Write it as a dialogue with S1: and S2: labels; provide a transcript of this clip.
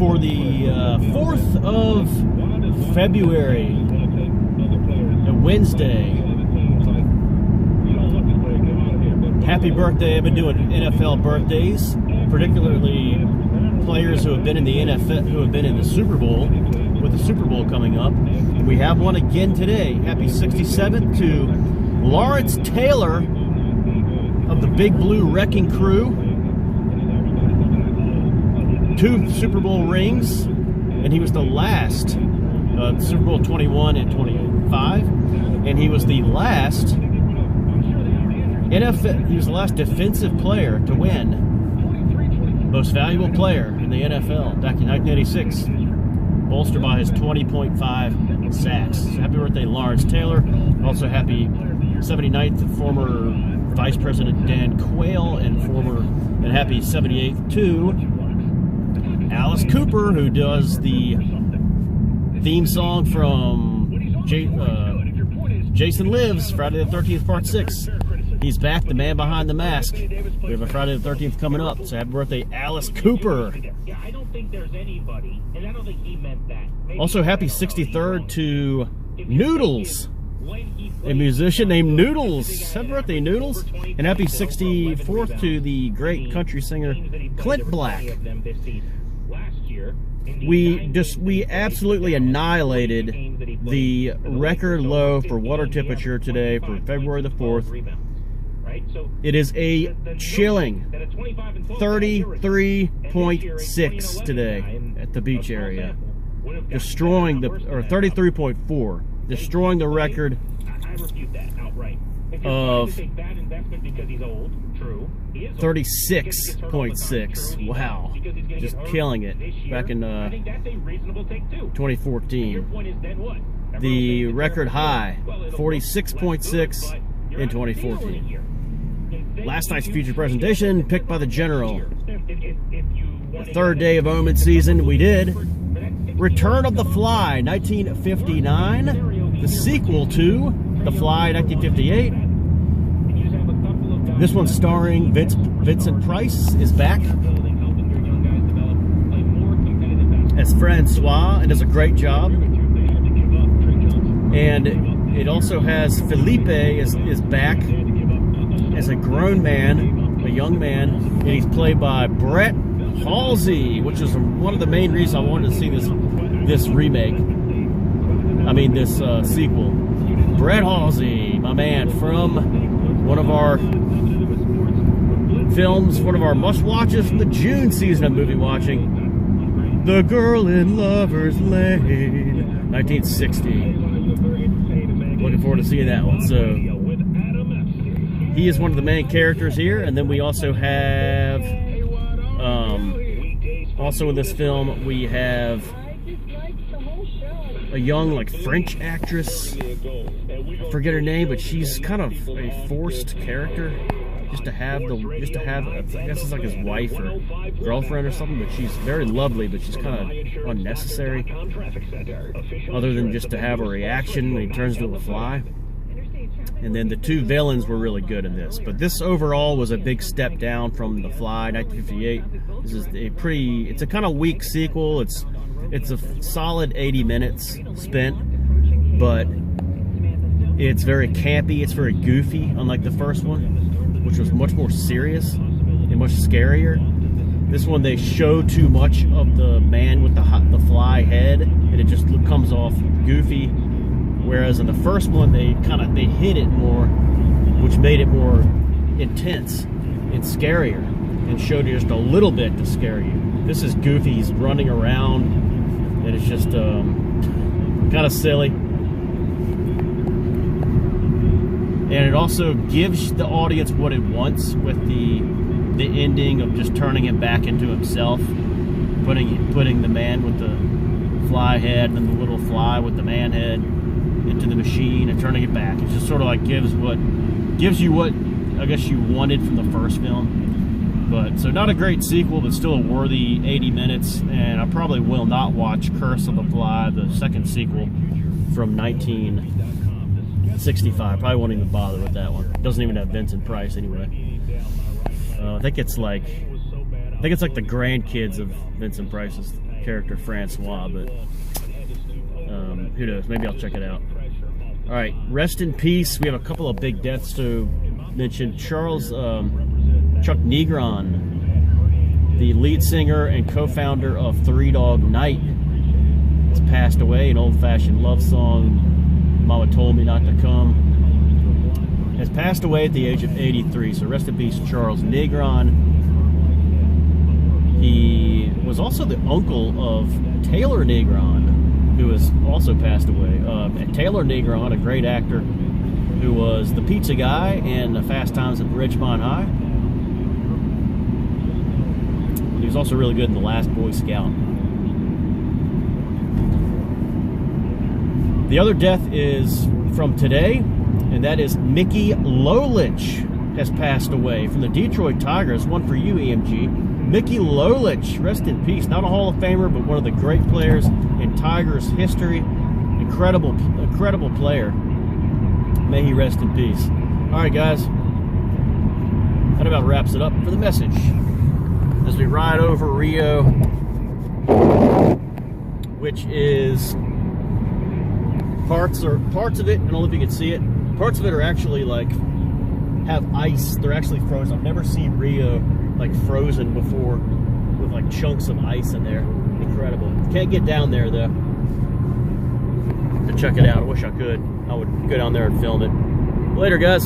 S1: for the 4th of February, a Wednesday. Happy birthday. I've been doing NFL birthdays, particularly players who have been in the NFL, who have been in the Super Bowl, with the Super Bowl coming up. We have one again today. Happy 67th to Lawrence Taylor of the Big Blue Wrecking Crew. 2 Super Bowl rings, and he was the last, Super Bowl 21 and 25, and he was the last NFL, he was the last defensive player to win Most Valuable Player in the NFL back in 1986, bolstered by his 20.5 sacks. So happy birthday, Lawrence Taylor. Also happy 79th to former Vice President Dan Quayle, and happy 78th to Alice Cooper, who does the theme song from Jason Lives, Friday the 13th, Part 6. He's back, the man behind the mask. We have a Friday the 13th coming up, so happy birthday, Alice Cooper.
S2: I don't think there's anybody, and I don't think he meant that.
S1: Also, happy 63rd to Noodles, a musician named Noodles. Happy birthday, Noodles. And happy 64th to the great country singer Clint Black. We absolutely annihilated the record low for water temperature today for February the 4th. It is a chilling 33.6 today at the beach area, destroying or 33.4, destroying the record of 36.6. Wow, just killing it back in 2014. The record high, 46.6 in 2014. Last night's feature presentation, picked by the General. The third day of Omen season, we did Return of the Fly, 1959, the sequel to The Fly, 1958. This one starring Vincent Price is back as Francois and does a great job. And it also has Felipe is back as a grown man, a young man, and he's played by Brett Halsey, which is one of the main reasons I wanted to see this remake. I mean, this sequel. Brett Halsey, my man, from one of our films, one of our must-watches from the June season of movie watching, The Girl in Lover's Lane, 1960. Looking forward to seeing that one. So he is one of the main characters here, and then we also have, also in this film, we have a young, like, French actress. I forget her name, but she's kind of a forced character, just to have, I guess it's like his wife or girlfriend or something, but she's very lovely, but she's kind of unnecessary, other than just to have a reaction when he turns into a fly. And then the 2 villains were really good in this. But this overall was a big step down from The Fly, 1958. This is it's a kind of weak sequel. It's a solid 80 minutes spent, but it's very campy, it's very goofy, unlike the first one, which was much more serious and much scarier. This one, they show too much of the man with the fly head, and it just comes off goofy. Whereas in the first one, they hid it more, which made it more intense and scarier, and showed you just a little bit to scare you. This is goofy. He's running around, and it's just kind of silly. And it also gives the audience what it wants with the ending of just turning him back into himself, putting the man with the fly head and the little fly with the man head into the machine and turning it back. It just sort of like gives you what I guess you wanted from the first film. But so not a great sequel, but still a worthy 80 minutes. And I probably will not watch Curse of the Fly, the second sequel from 1965. Probably won't even bother with that one. It doesn't even have Vincent Price anyway. I think it's like the grandkids of Vincent Price's character Francois, but who knows? Maybe I'll check it out. All right, rest in peace. We have a couple of big deaths to mention. Chuck Negron, the lead singer and co-founder of Three Dog Night, has passed away. An old-fashioned love song, Mama Told Me Not to Come, has passed away at the age of 83. So rest in peace, Charles Negron. He was also the uncle of Taylor Negron, who has also passed away. And Taylor Negron, a great actor, who was the pizza guy in Fast Times at Ridgemont High. He was also really good in The Last Boy Scout. The other death is from today, and that is Mickey Lolich has passed away from the Detroit Tigers. One for you, EMG. Mickey Lolich, rest in peace. Not a Hall of Famer, but one of the great players in Tigers history. Incredible player. May he rest in peace. All right, guys. That about wraps it up for the message. As we ride over Rio, which is parts of it, I don't know if you can see it. Parts of it are actually like have ice. They're actually frozen. I've never seen Rio like frozen before with like chunks of ice in there. Incredible. Can't get down there though to check it out. I wish I could. I would go down there and film it. Later, guys.